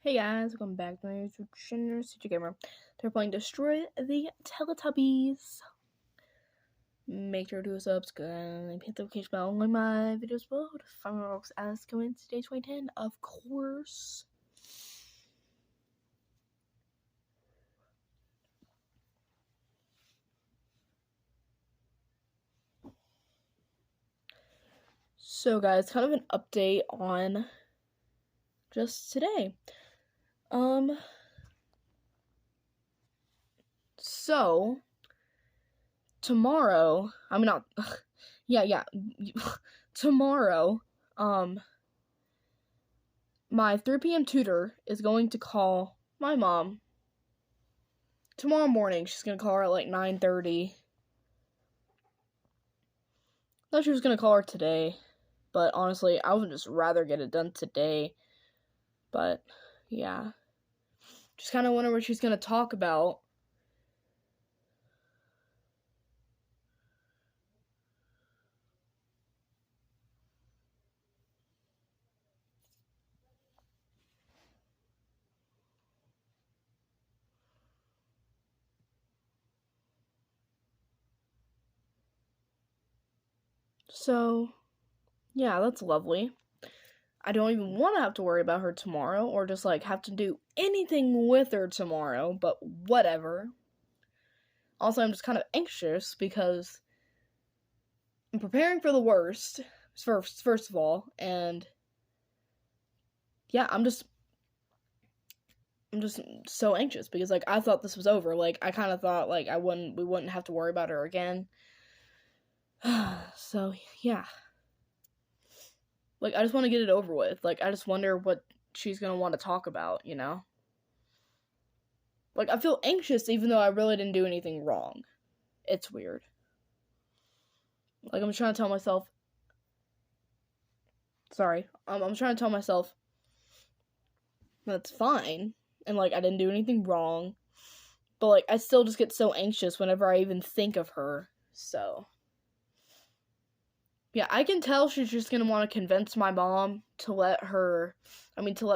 Hey guys, welcome back to my YouTube channel, CJ Gamer. They're playing Destroy the Teletubbies. Make sure to subscribe and hit the notification bell on my videos below to find my Roblox as coming today 2010, of course. So guys, kind of an update on just today. So tomorrow, tomorrow, my 3 p.m. tutor is going to call my mom. Tomorrow morning, she's going to call her at like 9:30. Thought she was going to call her today, but honestly, I would just rather get it done today. But, yeah. Just kind of wonder what she's going to talk about. So, yeah, that's lovely. I don't even want to have to worry about her tomorrow, or just, like, have to do anything with her tomorrow, but whatever. Also, I'm just kind of anxious, because I'm preparing for the worst, first of all, and, yeah, I'm just so anxious, because, like, I thought this was over. Like, I kind of thought, like, we wouldn't have to worry about her again. So, yeah. Like, I just want to get it over with. Like, I just wonder what she's gonna want to talk about, you know? Like, I feel anxious even though I really didn't do anything wrong. It's weird. Like, I'm trying to tell myself... Sorry. I'm trying to tell myself that's fine. And, like, I didn't do anything wrong. But, like, I still just get so anxious whenever I even think of her. So... yeah, I can tell she's just gonna want to convince my mom to let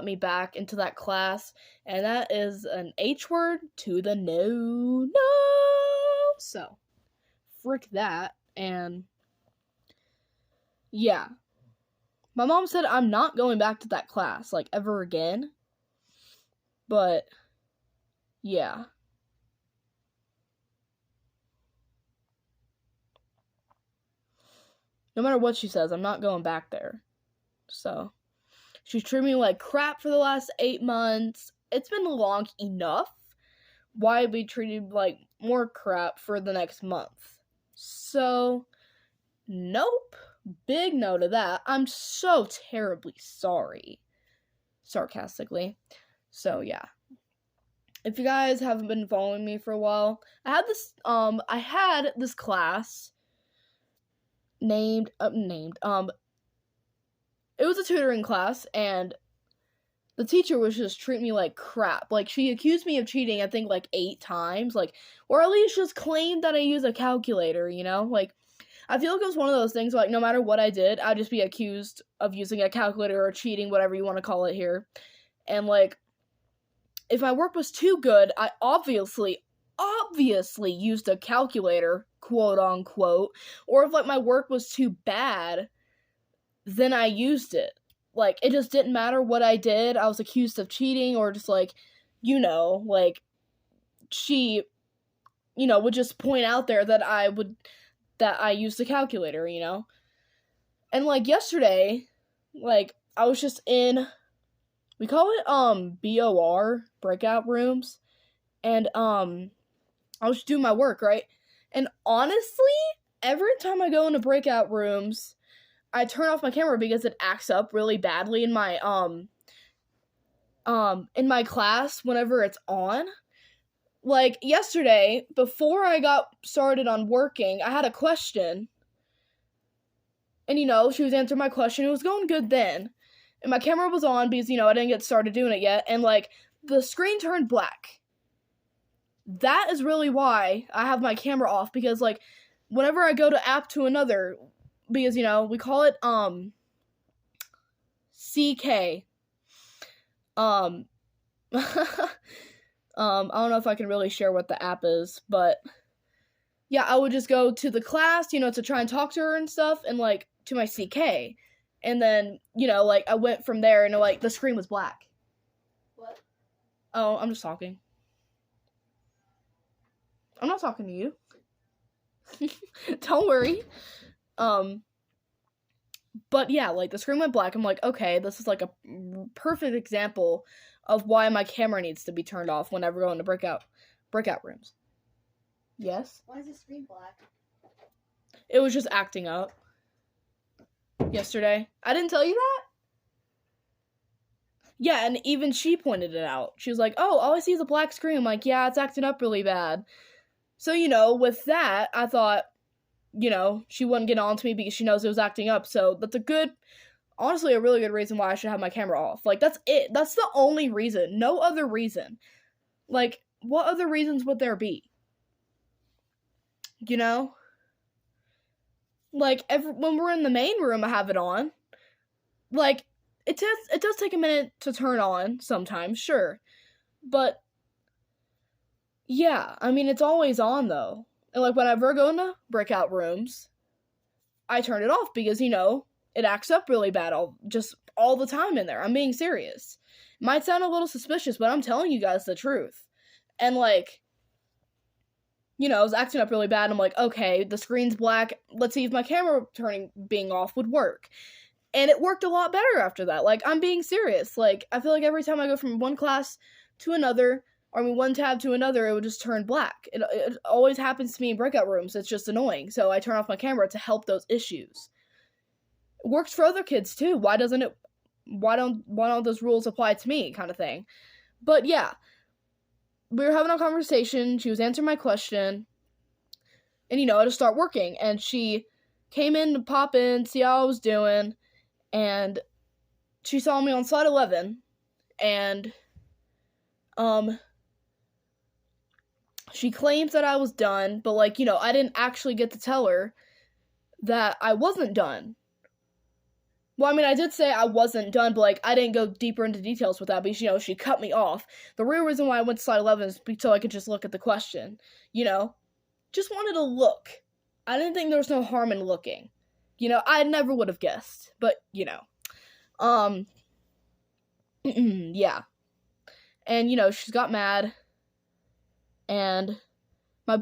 me back into that class, and that is an H word to the no. So, frick that, and yeah. My mom said I'm not going back to that class, like, ever again, but, yeah. No matter what she says, I'm not going back there. So, she's treated me like crap for the last 8 months. It's been long enough. Why be treated like more crap for the next month? So, nope. Big no to that. I'm so terribly sorry. Sarcastically. So, yeah. If you guys haven't been following me for a while, I had this class named, it was a tutoring class, and the teacher was just treating me like crap. Like, she accused me of cheating, I think, like, 8 times, like, or at least just claimed that I use a calculator, you know? Like, I feel like it was one of those things where, like, no matter what I did, I'd just be accused of using a calculator or cheating, whatever you want to call it here. And, like, if my work was too good, I obviously used a calculator, quote unquote, or if, like, my work was too bad, then I used it. Like, it just didn't matter what I did. I was accused of cheating, or just, like, like, she, would just point out there that I used a calculator, you know? And, like, yesterday, like, I was just in, we call it, BOR, breakout rooms, and, I was doing my work, right? And honestly, every time I go into breakout rooms, I turn off my camera because it acts up really badly in my class whenever it's on. Like, yesterday, before I got started on working, I had a question. And, she was answering my question. It was going good then. And my camera was on because, I didn't get started doing it yet. And, like, the screen turned black. That is really why I have my camera off. Because, like, whenever I go to app to another... because, we call it, CK. I don't know if I can really share what the app is, but yeah, I would just go to the class, to try and talk to her and stuff, and like to my CK. And then, like I went from there and like the screen was black. What? Oh, I'm just talking. I'm not talking to you. Don't worry. But yeah, like the screen went black. I'm like, okay, this is like a perfect example of why my camera needs to be turned off whenever going to breakout rooms. Yes? Why is the screen black? It was just acting up yesterday. I didn't tell you that? Yeah, and even she pointed it out. She was like, oh, all I see is a black screen. I'm like, yeah, it's acting up really bad. So, with that, I thought, she wouldn't get on to me because she knows it was acting up. So that's honestly, a really good reason why I should have my camera off. Like, that's it. That's the only reason. No other reason. Like, what other reasons would there be? Like, when we're in the main room, I have it on. Like, it does take a minute to turn on sometimes, sure. But, yeah, I mean, it's always on, though. And, like, whenever I go into breakout rooms, I turn it off because, it acts up really bad all the time in there. I'm being serious. Might sound a little suspicious, but I'm telling you guys the truth. And, like, it was acting up really bad. I'm like, okay, the screen's black. Let's see if my camera being off would work. And it worked a lot better after that. Like, I'm being serious. Like, I feel like every time I go from one class to another, one tab to another, it would just turn black. It always happens to me in breakout rooms. It's just annoying. So I turn off my camera to help those issues. It works for other kids too. Why don't those rules apply to me, kind of thing? But yeah, we were having a conversation. She was answering my question, and I just start working. And she came in to pop in, see how I was doing, and she saw me on slide 11, and she claims that I was done, but like, I didn't actually get to tell her that I wasn't done. Well, I mean, I did say I wasn't done, but, like, I didn't go deeper into details with that because, she cut me off. The real reason why I went to slide 11 is so I could just look at the question, Just wanted to look. I didn't think there was no harm in looking. I never would have guessed, but, yeah. And, she's got mad, and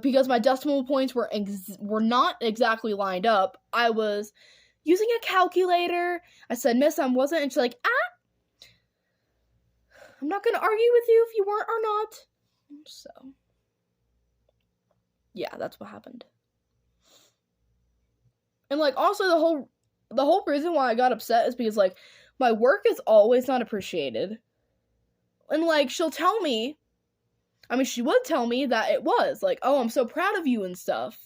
because my decimal points were not exactly lined up, I was using a calculator. I said, Miss, I wasn't. And she's like, I'm not going to argue with you if you weren't or not. So, yeah, that's what happened. And, like, also the whole reason why I got upset is because, like, my work is always not appreciated. And, like, she'll tell me, she would tell me that it was. Like, oh, I'm so proud of you and stuff.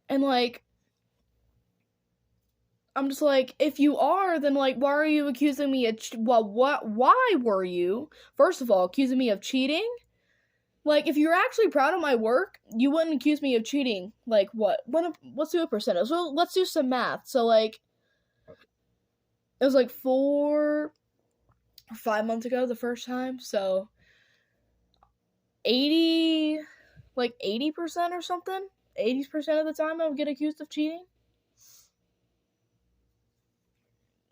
And, like, I'm just like, if you are, then, like, why are you accusing me of, why were you, first of all, accusing me of cheating? Like, if you're actually proud of my work, you wouldn't accuse me of cheating. Like, what? Let's do a percentage. So, let's do some math. So, like, it was, like, 4 or 5 months ago the first time, so 80% or something? 80% of the time I would get accused of cheating?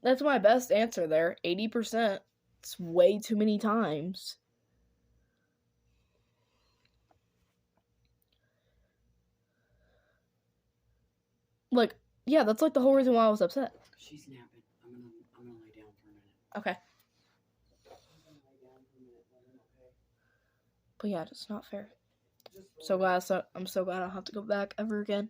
That's my best answer there. 80%. It's way too many times. Like, yeah, that's like the whole reason why I was upset. She's napping. I'm gonna lay down for a minute. Okay. But yeah, it's not fair. I'm so glad I don't have to go back ever again.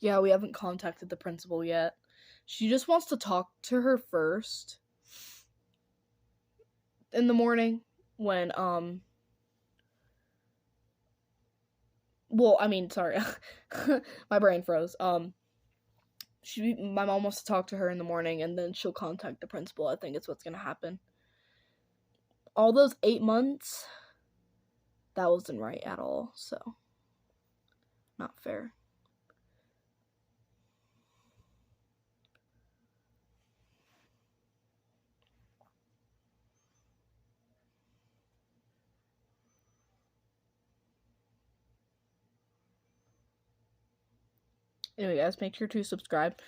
Yeah, we haven't contacted the principal yet. She just wants to talk to her first in the morning when, well, I mean, sorry. My brain froze. My mom wants to talk to her in the morning, and then she'll contact the principal. I think it's what's gonna happen. All those 8 months, that wasn't right at all, so not fair. Anyway, guys, make sure to subscribe.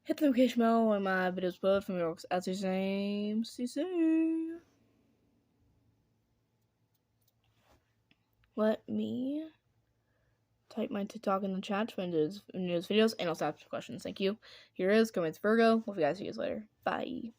Hit the notification bell when my videos upload from your as his name. CC. Let me type my TikTok in the chat when there's videos, and also ask questions. Thank you. Here is Comments Virgo. Hope you guys see you later. Bye.